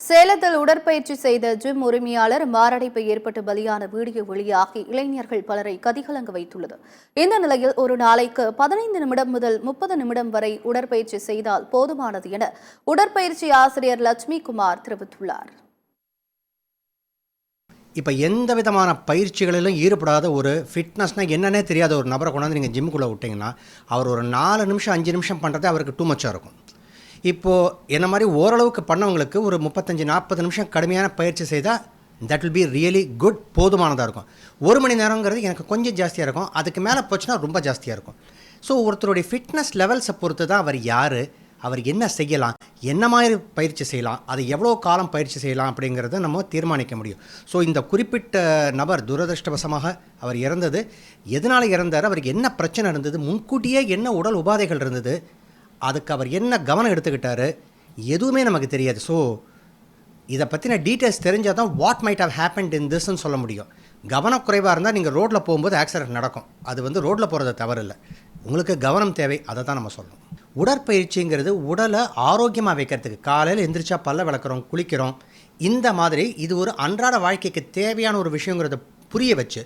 சேலத்தில் உடற்பயிற்சி செய்த ஜிம் உரிமையாளர் மாரடைப்பு ஏற்பட்டு பலியான வீடியோ வெளியாகி இளைஞர்கள் பலரை கதிகலங்க வைத்துள்ளது. இந்த நிலையில் ஒரு நாளைக்கு 15 நிமிடம் முதல் 30 நிமிடம் வரை உடற்பயிற்சி செய்தால் போதுமானது என உடற்பயிற்சி ஆசிரியர் லட்சுமி குமார் தெரிவித்துள்ளார். இப்போ எந்த விதமான பயிற்சிகளிலும் ஈடுபடாத ஒரு ஃபிட்னஸ்னால் என்னன்னே தெரியாத ஒரு நபரை கொண்டாந்து நீங்கள் ஜிம்முக்குள்ளே விட்டிங்கன்னா அவர் ஒரு 4 நிமிஷம் 5 நிமிஷம் பண்ணுறதே அவருக்கு டூ மச்சாக இருக்கும். இப்போது என்ன மாதிரி ஓரளவுக்கு பண்ணவங்களுக்கு ஒரு 35-40 நிமிஷம் கடுமையான பயிற்சி செய்தால் that will be really good, போதுமானதாக இருக்கும். 1 மணி நேரங்கிறது எனக்கு கொஞ்சம் ஜாஸ்தியாக இருக்கும், அதுக்கு மேலே போச்சுன்னா ரொம்ப ஜாஸ்தியாக இருக்கும். ஸோ ஒருத்தருடைய ஃபிட்னஸ் லெவல்ஸை பொறுத்து தான் அவர் யார், அவர் என்ன செய்யலாம், என்ன மாதிரி பயிற்சி செய்யலாம், அதை எவ்வளோ காலம் பயிற்சி செய்யலாம் அப்படிங்கிறத நம்ம தீர்மானிக்க முடியும். ஸோ இந்த குறிப்பிட்ட நபர் துரதிருஷ்டவசமாக அவர் இறந்தது, எதனால் இறந்தார், அவருக்கு என்ன பிரச்சனை இருந்தது, முன்கூட்டியே என்ன உடல் உபாதைகள் இருந்தது, அதுக்கு அவர் என்ன கவனம் எடுத்துக்கிட்டாரு, எதுவுமே நமக்கு தெரியாது. ஸோ இதை பற்றின டீட்டெயில்ஸ் தெரிஞ்சால் தான் what might have happened in திஸ்ன்னு சொல்ல முடியும். கவனக்குறைவாக இருந்தால் நீங்கள் ரோட்டில் போகும்போது ஆக்சிடென்ட் நடக்கும். அது ரோட்டில் போகிறது தவறு இல்லை, உங்களுக்கு கவனம் தேவை. அதை தான் நம்ம சொல்லணும். உடற்பயிற்சிங்கிறது உடலை ஆரோக்கியமாக வைக்கிறதுக்கு காலையில் எந்திரிச்சா பல்ல விளக்குறோம், குளிக்கிறோம், இந்த மாதிரி இது ஒரு அன்றாட வாழ்க்கைக்கு தேவையான ஒரு விஷயங்கிறத புரிய வச்சு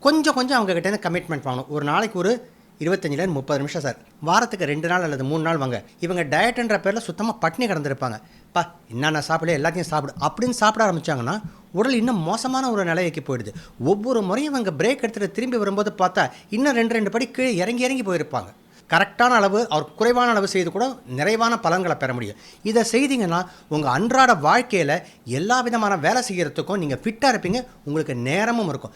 கொஞ்சம் அவங்ககிட்ட கமிட்மெண்ட் வாங்கணும். ஒரு நாளைக்கு ஒரு 25-30 நிமிஷம் சார், வாரத்துக்கு 2 நாள் அல்லது 3 நாள் வாங்க. இவங்க டயட்டுன்ற பேரில் சுத்தமாக பட்னி கிடந்திருப்பாங்க. என்னென்ன சாப்பிட எல்லாத்தையும் சாப்பிடு அப்படின்னு சாப்பிட ஆரம்பித்தாங்கன்னா உடல் இன்னும் மோசமான ஒரு நிலைக்கு போயிடுது. ஒவ்வொரு முறையும் இவங்க பிரேக் எடுத்துகிட்டு திரும்பி வரும்போது பார்த்தா இன்னும் 2 படி கீழே இறங்கி போயிருப்பாங்க. கரெக்டான அளவு அவர் குறைவான அளவு செய்து கூட நிறைவான பலன்களை பெற முடியும். இதை செய்தீங்கன்னா உங்கள் அன்றாட வாழ்க்கையில் எல்லா விதமான வேலை செய்கிறதுக்கும் நீங்கள் ஃபிட்டாக இருப்பீங்க, உங்களுக்கு நேரமும் இருக்கும்.